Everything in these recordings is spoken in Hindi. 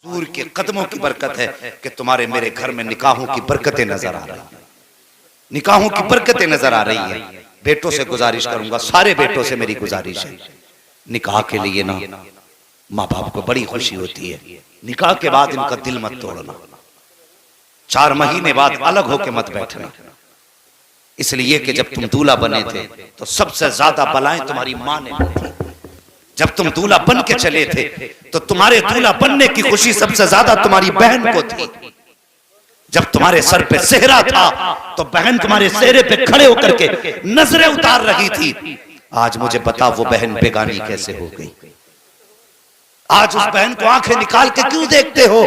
हुजूर के कदमों की बरकत है कि तुम्हारे मेरे घर में निकाहों की बरकतें नजर आ रही हैं, निकाहों की बरकतें नजर आ रही हैं। बेटों से गुजारिश करूंगा, सारे बेटों से मेरी गुजारिश है, निकाह के लिए ना माँ बाप को बड़ी खुशी होती है, निकाह के बाद इनका दिल मत तोड़ना, 4 महीने बाद अलग होके मत बैठना। इसलिए कि जब तुम दूल्हा बने थे तो सबसे ज्यादा बलाएं तुम्हारी माँ ने दी थी। जब तुम दूल्हा बन के चले थे तो तुम्हारे दूल्हा बनने की खुशी सबसे ज्यादा तुम्हारी बहन को थी। जब तुम्हारे सर पे सेहरा था तो बहन तुम्हारे सेहरे पे खड़े होकर के नजरें उतार रही थी। आज मुझे बता वो बहन बेगानी कैसे हो गई? आज उस बहन को आंखें निकाल के क्यों देखते हो?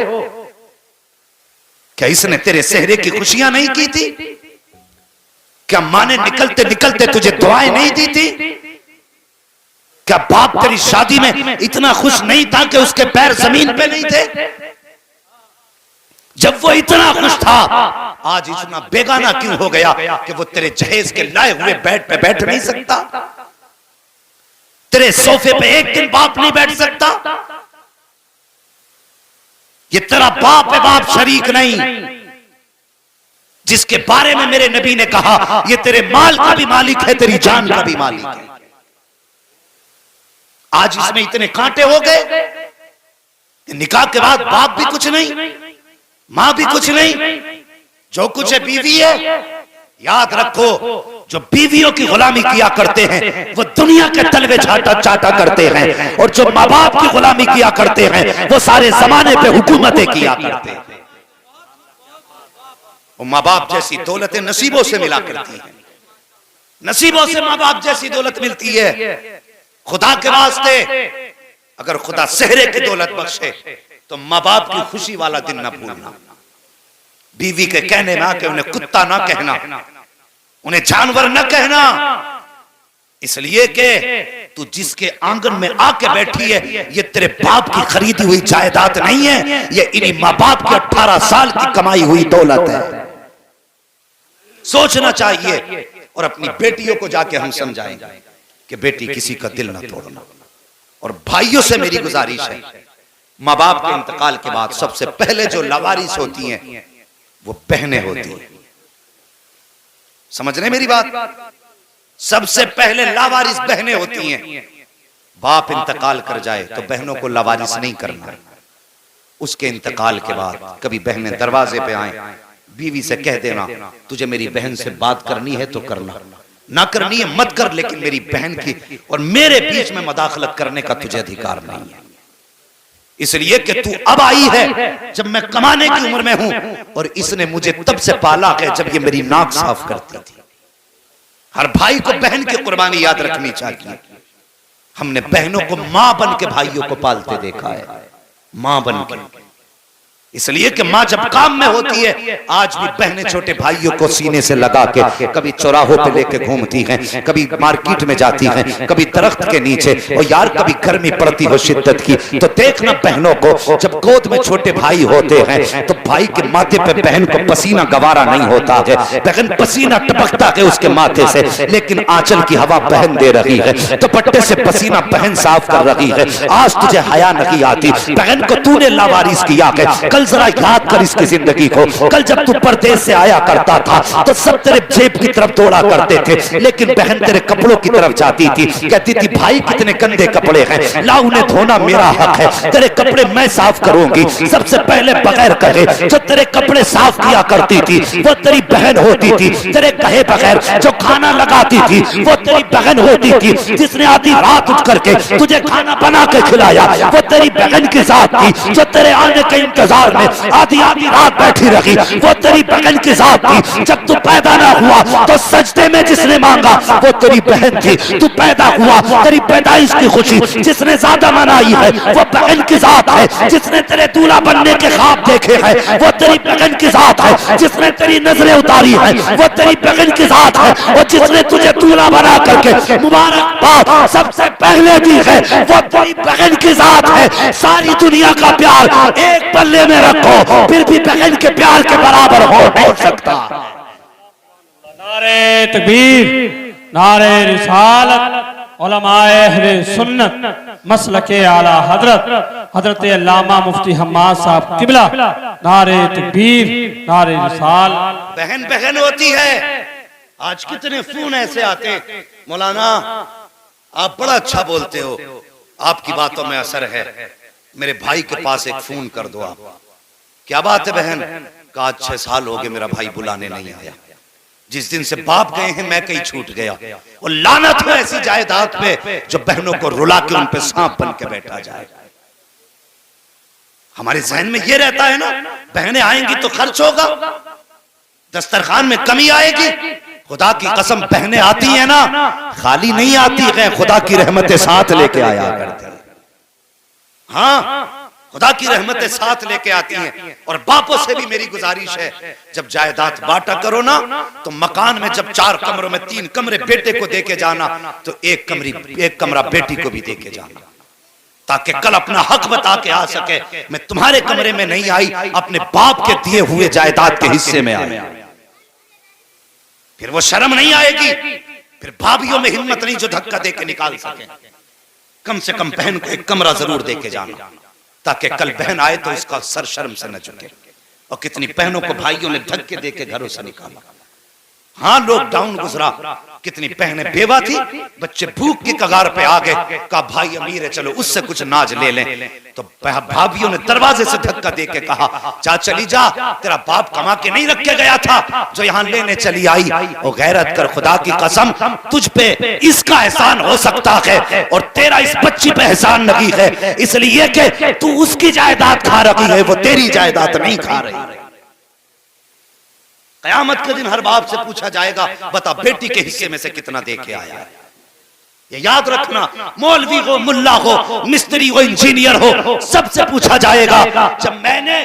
क्या इसने तेरे सेहरे की खुशियां नहीं की थी? क्या मां ने निकलते निकलते तुझे दुआएं नहीं दी थी? क्या बाप तेरी शादी में इतना खुश नहीं था कि उसके पैर जमीन पे नहीं थे? जब वो इतना खुश था, आज इतना बेगाना क्यों हो गया कि वो तेरे जहेज के लाए हुए बेड पे बैठ नहीं सकता? तेरे सोफे पे एक दिन बाप नहीं बैठ सकता? ये तेरा बाप है, बाप शरीक नहीं, जिसके बारे में मेरे नबी ने कहा ये तेरे माल का भी मालिक है, तेरी जान का भी मालिक है। आज इसमें इतने कांटे हो गए, निकाह के बाद बाप भी कुछ नहीं, मां भी कुछ नहीं, जो कुछ है बीवी है। याद रखो, जो बीवियों की गुलामी किया करते हैं वो दुनिया के तलवे चाटा करते हैं, और जो माँ बाप की गुलामी किया करते हैं वो सारे जमाने पे हुकूमतें किया करते हैं। वो माँ बाप जैसी दौलतें नसीबों से मिला करती हैं, नसीबों से माँ बाप जैसी दौलत मिलती है। खुदा के वास्ते अगर खुदा सेहरे की दौलत बख्शे तो माँ बाप की खुशी वाला दिन ना भूलना। बीवी के कहने में आके उन्हें कुत्ता ना कहना, उन्हें जानवर ना कहना, इसलिए कि तू जिसके आंगन में आके बैठी है ये तेरे बाप की खरीदी हुई जायदाद नहीं है, ये इन्हीं माँ बाप की 18 साल की कमाई हुई दौलत है। सोचना चाहिए, और अपनी बेटियों को जाके हम समझाएंगे कि बेटी किसी का दिल ना तोड़ना। और भाइयों से मेरी गुजारिश है, माँ बाप के इंतकाल के बाद सबसे पहले जो लावारिस होती हैं वो बहनें होती हैं। समझ रहे मेरी बात? सबसे पहले लावारिस बहनें होती हैं। बाप इंतकाल कर जाए तो बहनों को लावारिस नहीं करना। उसके इंतकाल के बाद कभी बहनें दरवाजे पे आए, बीवी से कह देना तुझे मेरी बहन से बात करनी है तो करना, ना करनी है मत कर, लेकिन मेरी बहन की और मेरे बीच में मदाखलत करने का तुझे अधिकार नहीं है। इसलिए कि तू अब आई है जब मैं कमाने की उम्र में हूं, और इसने मुझे तब से पाला है जब ये मेरी नाक साफ करती थी। हर भाई को बहन की कुर्बानी याद रखनी चाहिए। हमने बहनों को मां बन के भाइयों को पालते देखा है, मां बन के। इसलिए कि मां जब काम में होती है, आज भी बहनें छोटे भाइयों को सीने से लगा के कभी चौराहों पे लेके घूमती हैं, कभी मार्केट में जाती हैं, कभी दरख्त के नीचे, और यार कभी गर्मी पड़ती हो शिद्दत की तो देखना बहनों को जब गोद में छोटे भाई होते हैं तो भाई के माथे पे बहन को पसीना गवारा नहीं होता है, बहन पसीना टपकता है उसके माथे से, लेकिन आंचल की हवा बहन दे रही है, दुपट्टे से पसीना बहन साफ कर रही है। आज तुझे हया नहीं आती, बहन को तूने लावारिस किया है। कल जरा याद कर इसकी जिंदगी को, कल जब तू परदेश से आया करता था तो सब तेरे जेब की तरफ दौड़ा करते थे, लेकिन बहन तेरे कपड़ों की तरफ जाती थी, कहती थी भाई कितने गंदे कपड़े हैं, ला उन्हें धोना मेरा हक है, तेरे कपड़े मैं साफ करूंगी। सबसे पहले बगैर कहे जो तेरे कपड़े साफ किया करती थी वो तेरी बहन होती थी, तेरे कहे बगैर जो खाना लगाती थी वो तेरी बहन होती थी, जिसने आधी रात उठ करके तुझे खाना बना के खिलाया वो तेरी बहन की जात थी, जो तेरे आने के इंतजार में आधी रात बैठी रही वो तेरी बहन की जात थी। जब तू पैदा ना हुआ तो सजदे में जिसने मांगा वो तेरी बहन थी, तू पैदा हुआ तेरी पैदाइश की खुशी जिसने ज्यादा मनाई है वो बहन की जात है, जिसने तेरे दूल्हा बनने के ख्वाब देखे हैं वो तेरी बहन की जात है, जिसने तेरी नजरें उतारी है वो तेरी बहन की जात है, और जिसने तुझे दूल्हा बना करके मुबारकबाद सबसे पहले दी है वो तेरी बहन की जात है। सारी दुनिया का प्यार एक पल्ले में रखो, फिर भी बहन के प्यार के बराबर हो नहीं सकता। नारे तकबीर, नारे रिसालत उलमाए अहले सुन्नत मसलके आला हजरत अल्लामा मुफ्ती हम्माद साहब किबला, नारे तकबीर, नारे रिसाल। बहन बहन होती है। आज कितने फोन ऐसे आते, मौलाना आप बड़ा अच्छा बोलते हो, आपकी बातों में असर है, मेरे भाई के पास एक फोन कर दो आप। क्या बात है बहन? कहा 6 साल हो गए मेरा भाई बुलाने नहीं आया, जिस दिन से बाप गए हैं मैं कहीं छूट गया। और लानत हो ऐसी जायदाद पे जो बहनों को रुला के उन पे सांप बन के बैठा जाए। हमारे जहन में ये रहता है ना, बहनें आएंगी तो खर्च होगा, दस्तरखान में कमी आएगी। खुदा की कसम बहनें आती है ना, खाली नहीं आती है, खुदा की रहमतें साथ लेके आया करती है। हाँ, खुदा की रहमतें साथ लेके आती हैं। और बापों से भी मेरी गुजारिश है, जब जायदाद बांटा करो ना, तो मकान में जब 4 कमरों में 3 कमरे बेटे को देके जाना, तो एक कमरा बेटी को भी देके जाना, ताकि कल अपना हक बता के आ सके। मैं तुम्हारे कमरे में नहीं आई, अपने बाप के दिए हुए जायदाद के हिस्से में आई। फिर वो शर्म नहीं आएगी, फिर भाभियों में हिम्मत नहीं जो धक्का दे के निकाल सके। कम से कम बहन को एक कमरा जरूर देके जाना, ताकि कल बहन आए तो उसका सर शर्म से न झुके। और कितनी बहनों को भाइयों ने धक्के देके घरों से निकाला। हाँ, लॉकडाउन गुजरा, कितनी बहनें बेवा थी, बच्चे भूख की कगार पे आ गए, कहा भाई अमीर है चलो उससे कुछ नाज ले लें। तो भाभियों ने दरवाजे से धक्का देके कहा जा चली जा, तेरा बाप कमा के नहीं रख के गया था जो यहाँ लेने चली आई। और गैरत कर, खुदा की कसम तुझ पे इसका एहसान हो सकता है और तेरा इस बच्ची पे एहसान नहीं है, इसलिए कि तू उसकी जायदाद खा रही है, वो तेरी जायदाद नहीं खा रही। कयामत के दिन हर बाप से पूछा जाएगा, बता बेटी के हिस्से में से कितना दे के आया है। ये याद रखना, मौलवी हो, मुल्ला हो, मिस्त्री हो, इंजीनियर हो, सबसे पूछा जाएगा। जब मैंने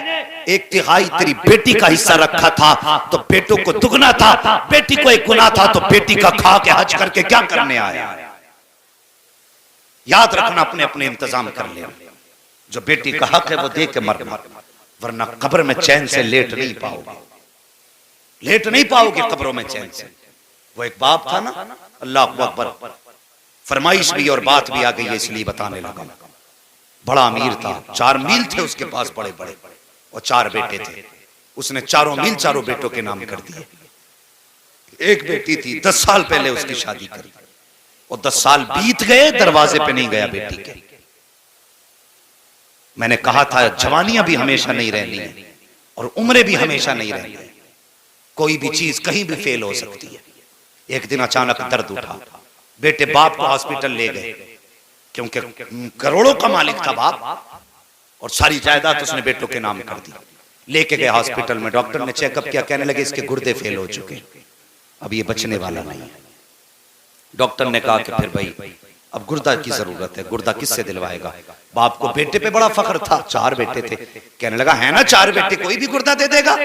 1/3 तेरी बेटी का हिस्सा रखा था तो बेटों को दुगना था, बेटी को 1 गुना था, तो बेटी का खा के हज करके क्या करने आया। याद रखना, अपने अपने इंतजाम कर ले। जो बेटी का हक है वो दे के मरना, वरना कब्र में चैन से लेट नहीं पाओगे, लेट नहीं पाओगे कब्रों में चैन से। वो एक बाप था ना, अल्लाह अकबर, फरमाइश भी और बात भी आ गई है इसलिए बताने लगा। बड़ा अमीर था, 4 मील थे उसके पास बड़े बड़े, और 4 बेटे थे। उसने 4 मील 4 बेटों के नाम कर दिए। एक बेटी थी, 10 साल पहले उसकी शादी करी, और 10 साल बीत गए, दरवाजे पे नहीं गया बेटी के। मैंने कहा था जवानियां भी हमेशा नहीं रहनी है और उम्रें भी हमेशा नहीं रहनी है, कोई भी चीज कहीं भी फेल हो सकती है। एक दिन अचानक दर्द उठा, बेटे बाप को हॉस्पिटल ले गए, क्योंकि करोड़ों का मालिक था बाप, और सारी जायदाद उसने बेटों के नाम कर दी। लेके गए हॉस्पिटल में, डॉक्टर ने चेकअप किया, कहने लगे इसके गुर्दे फेल हो चुके, अब ये बचने वाला नहीं है। डॉक्टर ने कहा कि फिर भाई अब गुर्दा की जरूरत है, गुर्दा किससे दिलवाएगा। बाप को बेटे पे बड़ा फख्र था, 4 बेटे थे, कहने लगा है ना 4 बेटे, कोई भी गुर्दा दे देगा।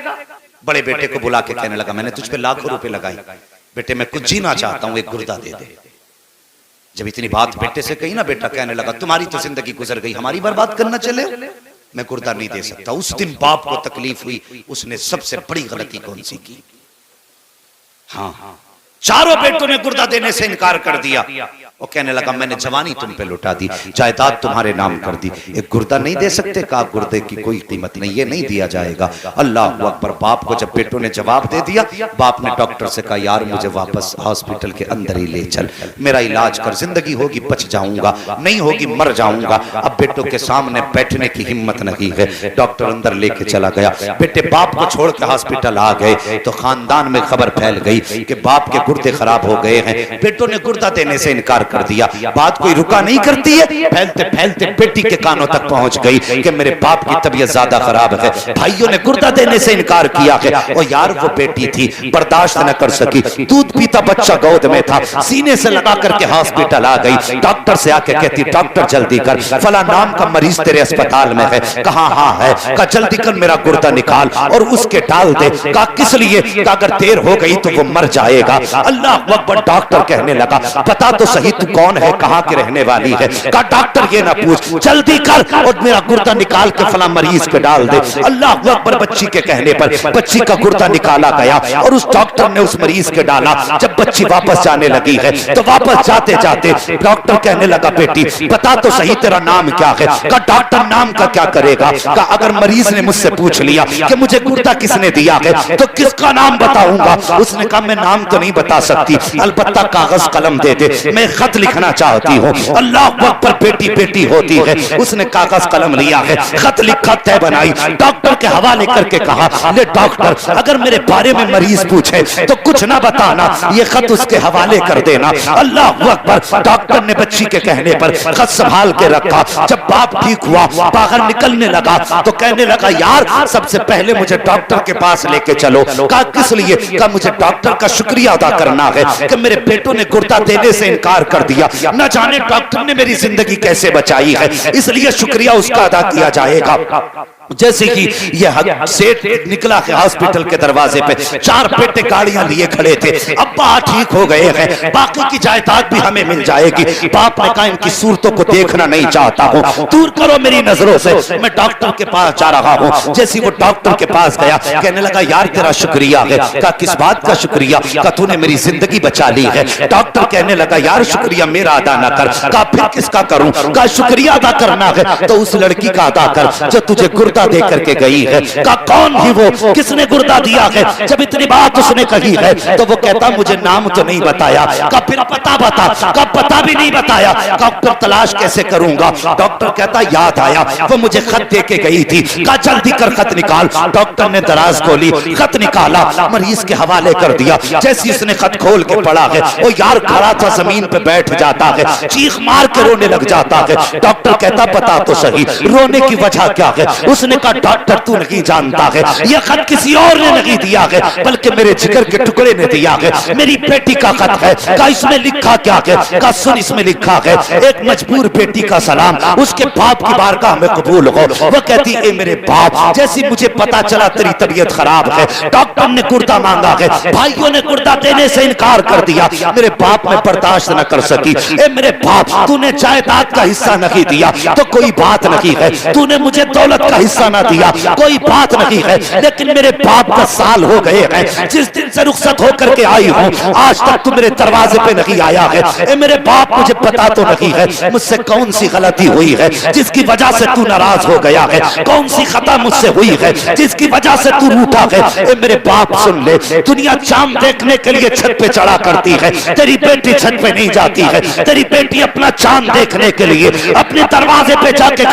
बड़े बेटे को बुला के कहने लगा मैंने तुझ पे लाखों रुपए लगाए, बेटे मैं कुछ जीना चाहता हूं, एक गुर्दा दे दे। जब इतनी बात बेटे से कही ना, बेटा कहने लगा तुम्हारी तो जिंदगी गुजर गई, हमारी बर्बाद करना चले, मैं गुर्दा नहीं दे सकता। उस दिन बाप को तकलीफ हुई, उसने सबसे बड़ी गलती कौन सी की। हाँ, 4 बेटों ने गुर्दा देने से इनकार कर दिया। वो कहने लगा मैंने जवानी तुम पे लुटा दी, जायदाद तुम्हारे नाम कर दी, एक गुर्दा नहीं दे सकते। कहा गुर्दे की कोई कीमत नहीं, ये नहीं दिया जाएगा। अल्लाह अकबर। बाप को जब बेटों ने जवाब दे दिया, बाप ने डॉक्टर से कहा यार मुझे वापस हॉस्पिटल के अंदर ही ले चल, मेरा इलाज कर, जिंदगी होगी बच जाऊंगा, नहीं होगी मर जाऊंगा। अब बेटों के सामने बैठने की हिम्मत नहीं है। डॉक्टर अंदर लेके चला गया, बेटे बाप को छोड़ के हॉस्पिटल आ गए तो खानदान में खबर फैल गई कि बाप के गुर्दे खराब हो गए हैं। बेटों ने गुर्दा देने से इनकार कर दिया। बात कोई रुका नहीं करती है, फैलते फैलते बेटी के कानों तक पहुंच गई कि मेरे बाप की तबीयत ज्यादा खराब है। भाइयों ने गुर्दा देने से इनकार किया है। और यार वो बेटी थी, बर्दाश्त न कर सकी, दूध पीता बच्चा गोद में था, सीने से लगा करके हॉस्पिटल आ गई। डॉक्टर से आके कहती डॉक्टर जल्दी कर, फला नाम का मरीज तेरे अस्पताल में है। कहा हाँ है। कहा जल्दी कर मेरा गुर्दा निकाल और उसके डाल दे। कहा किस लिए? अगर देर हो गई तो वो मर जाएगा। अल्लाह अकबर। डॉक्टर कहने लगा बता तो सही तू कौन है, कहाँ के रहने वाली है? कहा डॉक्टर ये ना पूछ, जल्दी कर और मेरा गुर्दा निकाल के फला मरीज पे डाल दे। अल्लाह अकबर। बच्ची के कहने पर बच्ची का गुर्दा निकाला गया और उस डॉक्टर ने उस मरीज के डाला। जब बच्ची वापस जाने लगी है तो वापस जाते जाते डॉक्टर कहने लगा बेटी बता तो सही तेरा नाम क्या है? कहा डॉक्टर नाम का क्या करेगा? कहा अगर मरीज ने मुझसे पूछ लिया कि मुझे गुर्दा किसने दिया है तो किसका नाम बताऊंगा? उसने कहा मैं नाम तो नहीं बता सकती, अलबत्ता कागज कलम दे दे, मैं खत लिखना चाहती हूँ। अल्लाह अकबर। बेटी बेटी होती है। उसने कागज कलम लिया है, खत लिखा, तय बनाई, डॉक्टर के हवाले करके कहा ले डॉक्टर अगर मेरे बारे में मरीज पूछे तो कुछ ना बताना, ये खत उसके हवाले कर देना। अल्लाह अकबर। डॉक्टर ने बच्ची के कहने पर खत संभाल के रखा। जब बाप ठीक हुआ बाहर निकलने लगा तो कहने लगा यार सबसे पहले मुझे डॉक्टर के पास लेके चलो। कहा किस लिए? कहा मुझे डॉक्टर का शुक्रिया अदा करना है कि मेरे बेटों ने गुर्दा देने से इनकार कर दिया, न जाने डॉक्टर ने मेरी जिंदगी कैसे बचाई है, इसलिए शुक्रिया उसका अदा किया जाएगा। जैसे कि यह सेठ निकला है हॉस्पिटल के दरवाजे पे, 4 बेटे गाड़ियां लिए खड़े थे। अब्बा ठीक हो गए हैं, बाकी की जायदाद भी हमें मिल जाएगी। बाप ने कहा इनकी सूरतों को देखना नहीं चाहता हूँ, दूर करो मेरी नजरों से, मैं डॉक्टर के पास जा रहा हूँ। जैसे वो डॉक्टर के पास गया कहने लगा यार तेरा शुक्रिया है। कहा किस बात का शुक्रिया? कहा तूने मेरी जिंदगी बचा ली है। डॉक्टर कहने लगा यार शुक्रिया मेरा अदा ना कर। कहा फिर किसका करूं? कहा शुक्रिया अदा करना है तो उस लड़की का अदा कर जो तुझे गुर्दा दे करके गई है। कहा कौन थी वो, किसने गुर्दा दिया है? जब इतनी बात उसने कही है तो वो कहता मुझे नाम तो नहीं बताया। कहा फिर पता बता। कहा पता भी नहीं बताया। कहा फिर तलाश कैसे करूंगा? डॉक्टर कहता याद आया वो मुझे खत दे के गई थी। कहा जल्दी कर खत निकाल। डॉक्टर ने दराज खोली, खत निकाला, मरीज के हवाले कर दिया। जैसे उसने खत खोल के पढ़ा है वो यार खड़ा था जमीन पे बैठ जाता है, चीख मार के रोने लग जाता है। डॉक्टर कहता बता तो सही रोने की वजह क्या है? उसने कहा डॉक्टर तू नहीं जानता है, यह खत किसी और ने नहीं दिया है बल्कि मेरे जिगर के टुकड़े ने दिया है, मेरी बेटी का खत है। कहा इसमें लिखा क्या है? कहा सुन इसमें लिखा है एक मजबूर बेटी का सलाम, उसके बाप की बारगाह में कबूल हो। वो कहती ए मेरे बाप जैसी मुझे पता चला तेरी तबीयत खराब है, डॉक्टर ने गुर्दा मांगा है, भाइयों ने गुर्दा देने से इनकार कर दिया, मेरे बाप में बर्दाश्त न कर सकी। ए मेरे बाप तूने जायदाद का हिस्सा नहीं दिया तो कोई बात नहीं है, तूने मुझे दौलत का हिस्सा ना दिया कोई बात नहीं है, लेकिन मेरे बाप 10 साल हो गए हैं जिस दिन से रुखसत होकर के आई हूँ आज तक तू मेरे दरवाजे पे नहीं आया है। ए मेरे बाप मुझे पता तो नहीं है मुझसे कौन सी गलती हुई है जिसकी वजह से तू नाराज हो गया है, कौन सी खता मुझसे हुई है जिसकी वजह से तू रूठा है। ए मेरे बाप सुन ले, दुनिया चांद देखने के लिए छत पे चढ़ा करती है, तेरी बेटी छत पे नहीं जाती है, तेरी बेटी अपना चांद देखने के लिए अपने दरवाजे पे जाके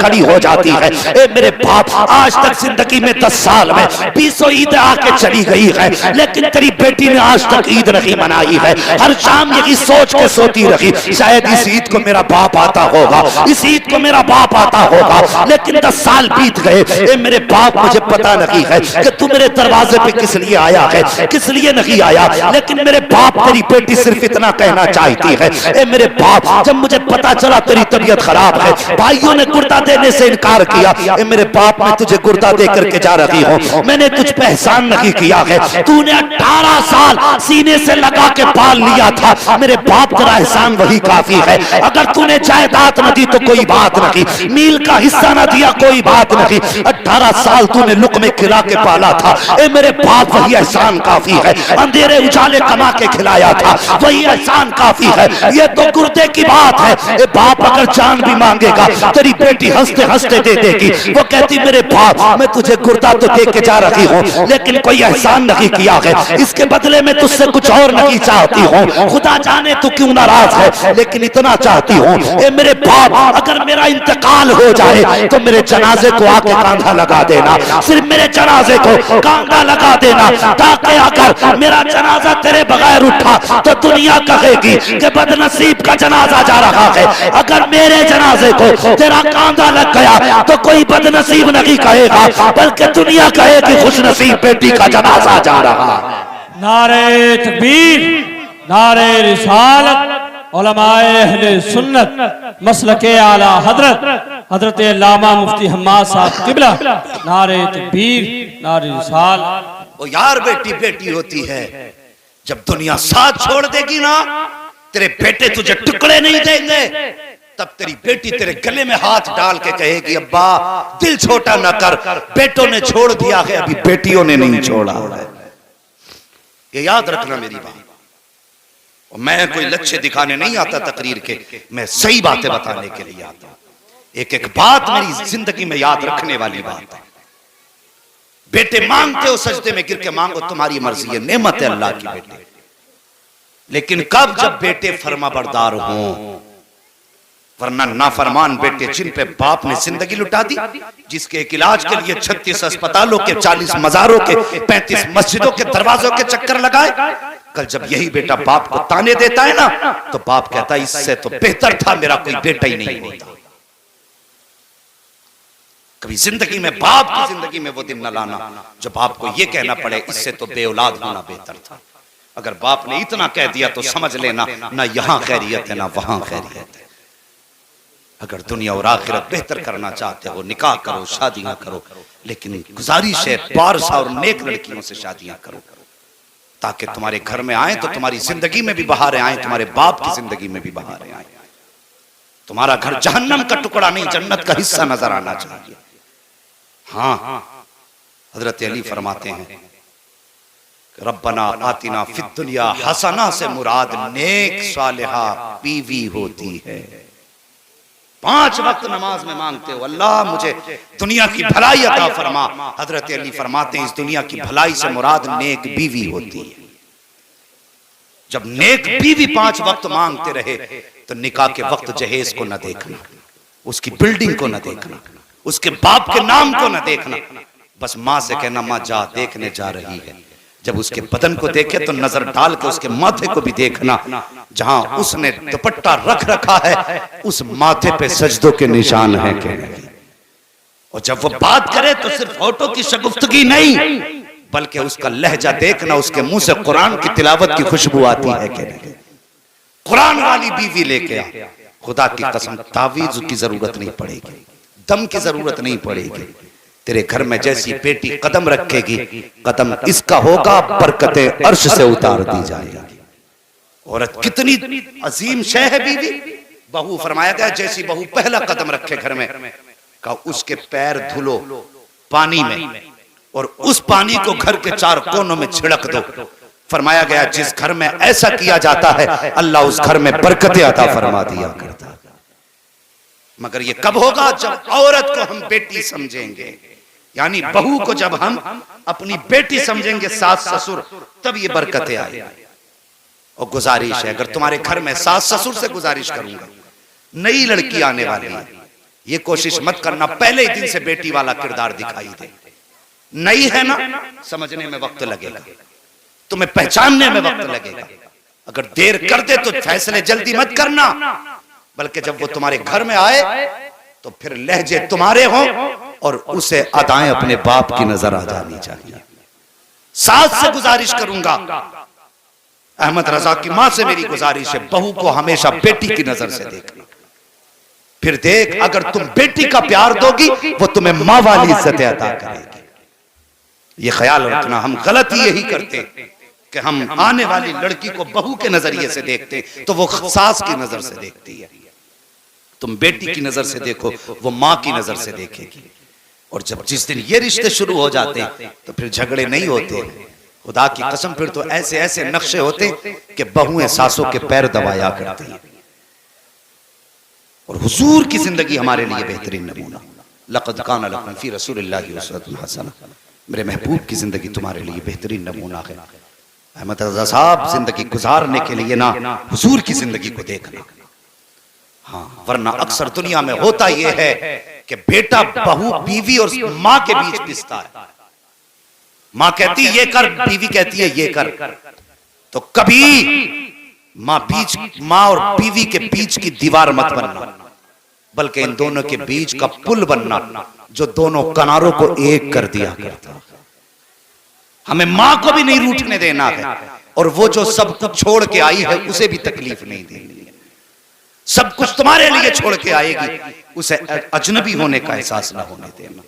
खड़ी हो जाती है। ए मेरे बाप आज तक जिंदगी में 10 साल में 20 ईद आके चली गई है, लेकिन तेरी बेटी ने आज तक ईद नहीं मनाई है, हर शाम यही सोच के सोती रही शायद इस ईद को मेरा बाप आता होगा, इस ईद को मेरा बाप आता होगा, लेकिन 10 साल बीत गए। ए मेरे बाप मुझे पता नहीं है कि तू मेरे दरवाजे पे किस लिए आया है किस लिए नहीं आया, लेकिन मेरे बाप तेरी बेटी सिर्फ इतना कहना चाहती है। ए मेरे बाप जब मुझे पता चला तेरी तबीयत खराब है, भाइयों ने गुर्दा देने से इनकार किया, ए मेरे बाप मैं तुझे गुर्दा दे करके जा रही हूँ, मैंने तुझ पे एहसान नहीं किया है, तूने 18 साल सीने से लगा के पाल लिया था, मेरे बाप तेरा एहसान वही काफी है। अगर तूने जायदाद न दी तो कोई बात नहीं, मील का हिस्सा न दिया कोई बात नहीं, 18 साल तूने लुक में खिला के पाला था, ए मेरे बाप वही एहसान काफी है। अंधेरे उजाले कमा के खिलाया था वही एहसान काफी है। ये तो गुर्दे की बात है। ए बाप अगर जान भी मांगेगा तेरी बेटी हंसते हंसते दे देगी, वो कहती मेरे बाप मैं तुझे गुर्दा तो दे के जा रही हूँ लेकिन कोई एहसान नहीं किया है, इसके बदले में तुझसे कुछ और नहीं चाहती हूँ, खुदा जाने तू क्यों नाराज है, लेकिन इतना चाहती हूँ ए मेरे बाप अगर मेरा इंतकाल हो जाए तो मेरे जनाजे को आके कांधा लगा देना, सिर्फ मेरे जनाजे को कांधा लगा देना, ताकि अगर मेरा जनाजा तेरे बगैर उठा तो दुनिया कहेगी कि बदनसीब का जनाजा जा रहा है, अगर मेरे जनाजे को तेरा कांधा लग गया तो कोई बदनसीब नहीं कहेगा बल्कि दुनिया कहेगी खुशनसीब बेटी का जनाजा जा रहा है। नारे तकबीर, नारे रिसालत, उलमाए अहले सुन्नत मसलके आला हजरत हजरत अल्लामा मुफ्ती हम्माद साहब किबला, नारे तकबीर, नारे रिसालत। वो यार बेटी बेटी होती है, जब दुनिया साथ छोड़ देगी ना तेरे बेटे तुझे टुकड़े नहीं देंगे, तब तेरी बेटी तेरे गले में हाथ डाल के कहेगी अब्बा दिल छोटा ना कर, बेटों ने छोड़ दिया है अभी बेटियों ने नहीं छोड़ा है। ये याद रखना मेरी बात। और मैं कोई लक्ष्य दिखाने नहीं आता तकरीर के, मैं सही बातें बताने के लिए आता हूं। एक एक बात मेरी जिंदगी में याद रखने वाली बात है। बेटे मांगते हो सजदे में गिर के मांगो, तुम्हारी मर्जी है, नेमत है अल्लाह की बेटे। लेकिन कब? जब बेटे फर्माबरदार हों, वरना नाफरमान बेटे जिन पे बाप ने जिंदगी लुटा दी, जिसके एक इलाज के लिए 36 अस्पतालों के, 40 मजारों के, 35 मस्जिदों के दरवाजों के चक्कर लगाए, कल जब यही बेटा बाप को ताने देता है ना, तो बाप कहता है इससे तो बेहतर था मेरा कोई बेटा ही नहीं होता। कभी जिंदगी में बाप की जिंदगी में वो दिन न लाना जो बाप को ये कहना पड़े इससे तो बेऔलाद होना बेहतर था। अगर बाप ने इतना कह दिया तो समझ लेना ना यहां खैरियत है ना वहां खैरियत है। अगर दुनिया और आखिरत बेहतर करना चाहते हो निकाह करो, शादियां करो, लेकिन गुजारिश है पारसा और नेक लड़कियों से शादियां करो, ताकि तुम्हारे घर में आए तो तुम्हारी जिंदगी में भी बहारें आए, तुम्हारे बाप की जिंदगी में भी बहारें आए। तुम्हारा घर जहन्नम का टुकड़ा नहीं जन्नत का हिस्सा नजर आना चाहिए। हाँ, हजरत अली फरमाते हैं रब्बना आतिना फिद दुनिया हसना से मुराद नेक सालिहा बीवी होती है। 5 वक्त नमाज में मांगते हो अल्लाह मुझे दुनिया की भलाई अता फरमा, हजरत अली फरमाते हैं इस दुनिया की भलाई से मुराद नेक बीवी होती है। जब नेक बीवी 5 वक्त मांगते रहे तो निकाह के वक्त जहेज को न देखना, उसकी बिल्डिंग को न देखना, उसके बाप के नाम को न देखना, बस माँ से कहना माँ जा देखने जा रही है। जब उसके बदन को देखे तो नजर डाल के उसके माथे को भी देखना, जहां उसने दुपट्टा रख रखा है उस माथे पे सजदों के निशान हैं कि नहीं। और जब वो बात करे तो सिर्फ होठों की शगुफ्तगी नहीं बल्कि उसका लहजा देखना, उसके मुंह से कुरान की तिलावत की खुशबू आती है कि नहीं। कुरान वाली बीवी लेके आ, खुदा की कसम तावीज़ की जरूरत नहीं पड़ेगी, दम की जरूरत नहीं पड़ेगी। तेरे घर में जैसी बेटी कदम रखेगी कदम इसका होगा बरकतें अर्श से उतार दी जाएगी। औरत कितनी अजीम शय है बीवी। बहू फरमाया गया जैसी बहू पहला कदम रखे घर में का उसके पैर धुलो पानी में और उस पानी को घर के 4 कोनों में छिड़क दो। फरमाया गया जिस घर में ऐसा किया जाता है अल्लाह उस घर में बरकतें अता फरमा दिया करता है। मगर ये कब होगा? जब औरत को हम बेटी समझेंगे, यानी बहू को जब हम अपनी बेटी समझेंगे, सास ससुर, तब ये बरकतें आएंगी। और गुजारिश है, अगर तुम्हारे घर में सास ससुर से गुजारिश करूंगा, नई लड़की आने वाली है, ये कोशिश मत करना पहले ही दिन से बेटी वाला किरदार दिखाई दे। नई है ना, समझने में वक्त लगेगा, तुम्हें पहचानने में वक्त लगेगा। अगर देर कर दे तो फैसले जल्दी मत करना, बल्कि जब वो तुम्हारे घर में आए तो फिर लहजे तुम्हारे हों और उसे अदाएं अपने बाप की नजर आ जानी चाहिए। सास से गुजारिश करूंगा, अहमद रजा की मां से मेरी गुजारिश है, बहू को हमेशा बेटी की नजर से देखना। फिर देख अगर तुम बेटी का प्यार दोगी वो तुम्हें मां वाली इज्जतें अता करेगी। ये ख्याल रखना, हम गलती यही करते कि हम आने वाली लड़की को बहू के नजरिए से देखते तो वो सास की नजर से देखती है। तुम बेटी की नजर से देखो, वो मां की नजर से देखेगी। और जब जिस दिन ये रिश्ते शुरू हो जाते हैं तो फिर झगड़े नहीं होते। खुदा की कसम फिर तो ऐसे ऐसे नक्शे होते कि बहुएं सासों के पैर दबाया करती हैं। और हुजूर की जिंदगी हमारे लिए बेहतरीन नमूना, लक़द कान लकुम फी रसूलिल्लाहि उस्वतुन हसना, मेरे महबूब की जिंदगी तुम्हारे लिए बेहतरीन नमूना है। अहमद रजा साहब जिंदगी गुजारने के लिए ना हुजूर की जिंदगी को देखना। हाँ, वरना अक्सर दुनिया में होता यह है कि बेटा बहू बीवी और माँ के बीच पिसता है। माँ कहती है ये कर, बीवी कहती है ये कर, तो कभी माँ और बीवी के बीच की दीवार मत बनना, बल्कि इन दोनों के बीच का पुल बनना जो दोनों किनारों को एक कर दिया करता। हमें माँ को भी नहीं रूठने देना है और वो जो सब कुछ छोड़ के आई है उसे भी तकलीफ नहीं देनी है। सब कुछ तुम्हारे लिए छोड़ के आएगी, उसे अजनबी होने का एहसास ना होने देना।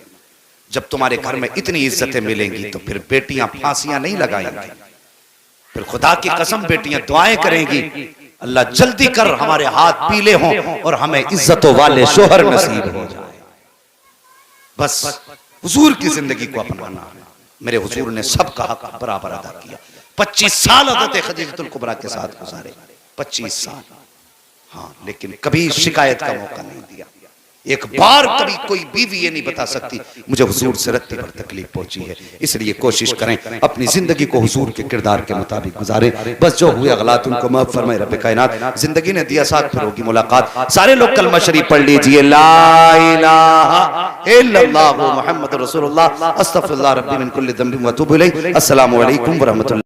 जब तुम्हारे घर में इतनी इज्जतें मिलेंगी तो फिर बेटियां फांसियां नहीं लगाएंगी, फिर खुदा की कसम बेटियां दुआएं करेंगी अल्लाह जल्दी कर हमारे हाथ पीले हों और हमें इज्जतों वाले शोहर नसीब हो जाए। बस हुजूर की जिंदगी को अपनाना है। मेरे हुजूर ने सबका हक बराबर अदा किया। 25 साल हज़रत खदीजतुल कुबरा के साथ गुजारे, 25 साल। हाँ, लेकिन कभी शिकायत का मौका नहीं दिया। एक बार कभी कोई बीवी ये नहीं बता सकती मुझे हुजूर से रत्ती पर तकलीफ पहुंची है। इसलिए कोशिश करें अपनी जिंदगी को हुजूर के किरदार के मुताबिक गुजारें। बस जो हुए गलत उनको माफ फरमाए रब कायनात। जिंदगी ने दिया साथ, फिर होगी मुलाकात। सारे लोग कलमा शरीफ पढ़ लीजिए, ला इलाहा इल्लल्लाह मुहम्मदुर रसूलुल्लाह अस्तगफिरुल्लाह रब्बी मिन कुल्ली ज़ंबिन व अतूबु इलैह। अस्सलामु अलैकुम व रहमतुल्लाह।